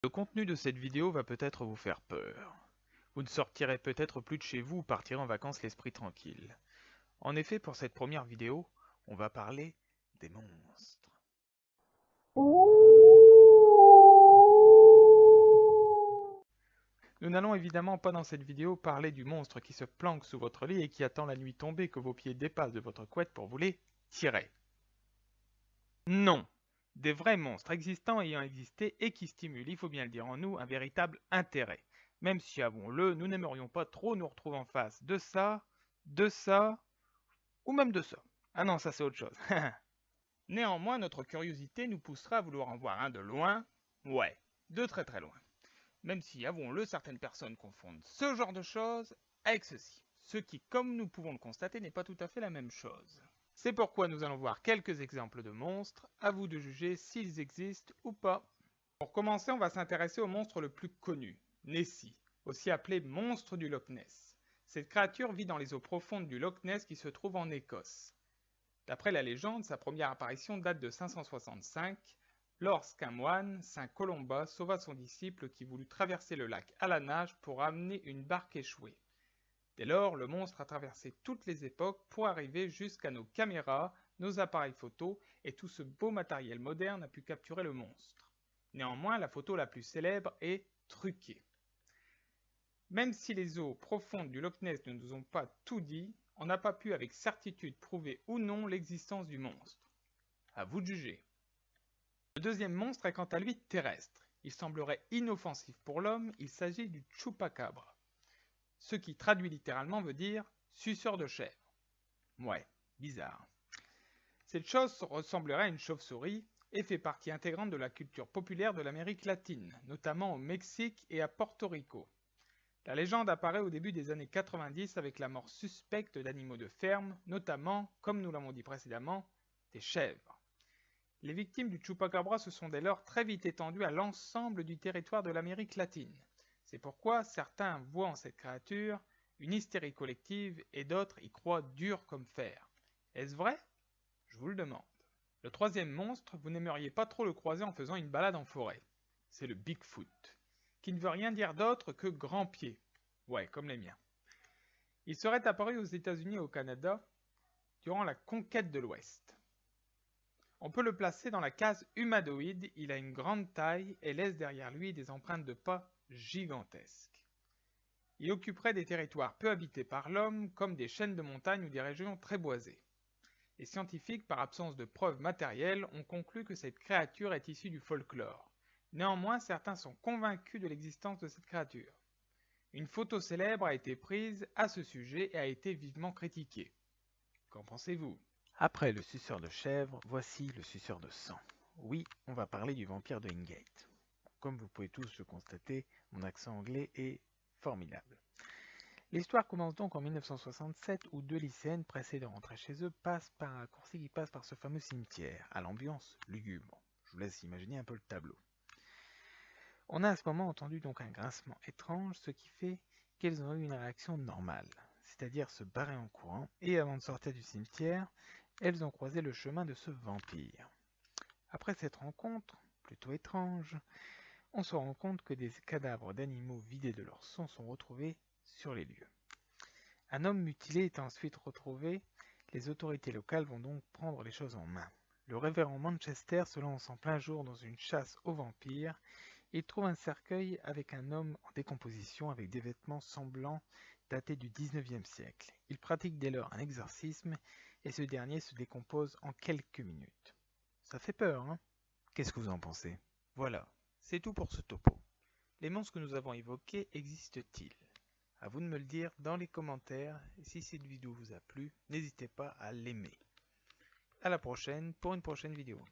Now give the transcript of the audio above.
Le contenu de cette vidéo va peut-être vous faire peur. Vous ne sortirez peut-être plus de chez vous ou partirez en vacances l'esprit tranquille. En effet, pour cette première vidéo, on va parler des monstres. Nous n'allons évidemment pas dans cette vidéo parler du monstre qui se planque sous votre lit et qui attend la nuit tombée que vos pieds dépassent de votre couette pour vous les tirer. Non! Des vrais monstres existants ayant existé et qui stimulent, il faut bien le dire en nous, un véritable intérêt. Même si, avouons-le, nous n'aimerions pas trop nous retrouver en face de ça, ou même de ça. Ah non, ça c'est autre chose. Néanmoins, notre curiosité nous poussera à vouloir en voir un de loin, ouais, de très très loin. Même si, avouons-le, certaines personnes confondent ce genre de choses avec ceci. Ce qui, comme nous pouvons le constater, n'est pas tout à fait la même chose. C'est pourquoi nous allons voir quelques exemples de monstres, à vous de juger s'ils existent ou pas. Pour commencer, on va s'intéresser au monstre le plus connu, Nessie, aussi appelé monstre du Loch Ness. Cette créature vit dans les eaux profondes du Loch Ness qui se trouve en Écosse. D'après la légende, sa première apparition date de 565, lorsqu'un moine, Saint Colomba, sauva son disciple qui voulut traverser le lac à la nage pour amener une barque échouée. Dès lors, le monstre a traversé toutes les époques pour arriver jusqu'à nos caméras, nos appareils photo, et tout ce beau matériel moderne a pu capturer le monstre. Néanmoins, la photo la plus célèbre est truquée. Même si les eaux profondes du Loch Ness ne nous ont pas tout dit, on n'a pas pu avec certitude prouver ou non l'existence du monstre. À vous de juger. Le deuxième monstre est quant à lui terrestre. Il semblerait inoffensif pour l'homme, il s'agit du chupacabra. Ce qui traduit littéralement veut dire suceur de chèvre. Ouais, bizarre. Cette chose ressemblerait à une chauve-souris et fait partie intégrante de la culture populaire de l'Amérique latine, notamment au Mexique et à Porto Rico. La légende apparaît au début des années 90 avec la mort suspecte d'animaux de ferme, notamment, comme nous l'avons dit précédemment, des chèvres. Les victimes du chupacabra se sont dès lors très vite étendues à l'ensemble du territoire de l'Amérique latine. C'est pourquoi certains voient en cette créature une hystérie collective et d'autres y croient dur comme fer. Est-ce vrai? Je vous le demande. Le troisième monstre, vous n'aimeriez pas trop le croiser en faisant une balade en forêt. C'est le Bigfoot, qui ne veut rien dire d'autre que grand pied. Ouais, comme les miens. Il serait apparu aux États-Unis et au Canada durant la conquête de l'Ouest. On peut le placer dans la case humanoïde, il a une grande taille et laisse derrière lui des empreintes de pas gigantesques. Il occuperait des territoires peu habités par l'homme, comme des chaînes de montagnes ou des régions très boisées. Les scientifiques, par absence de preuves matérielles, ont conclu que cette créature est issue du folklore. Néanmoins, certains sont convaincus de l'existence de cette créature. Une photo célèbre a été prise à ce sujet et a été vivement critiquée. Qu'en pensez-vous? Après le suceur de chèvre, voici le suceur de sang. Oui, on va parler du vampire de Hingate. Comme vous pouvez tous le constater, mon accent anglais est formidable. L'histoire commence donc en 1967 où deux lycéennes pressées de rentrer chez eux passent par un raccourci qui passe par ce fameux cimetière, à l'ambiance lugubre. Je vous laisse imaginer un peu le tableau. On a à ce moment entendu donc un grincement étrange, ce qui fait qu'elles ont eu une réaction normale, c'est-à-dire se barrer en courant, et avant de sortir du cimetière, elles ont croisé le chemin de ce vampire. Après cette rencontre, plutôt étrange, on se rend compte que des cadavres d'animaux vidés de leur sang sont retrouvés sur les lieux. Un homme mutilé est ensuite retrouvé, les autorités locales vont donc prendre les choses en main. Le révérend Manchester se lance en plein jour dans une chasse aux vampires. Il trouve un cercueil avec un homme en décomposition avec des vêtements semblants datés du 19e siècle. Il pratique dès lors un exorcisme et ce dernier se décompose en quelques minutes. Ça fait peur, hein? Qu'est-ce que vous en pensez? Voilà, c'est tout pour ce topo. Les monstres que nous avons évoqués existent-ils? À vous de me le dire dans les commentaires. Et si cette vidéo vous a plu, n'hésitez pas à l'aimer. À la prochaine pour une prochaine vidéo.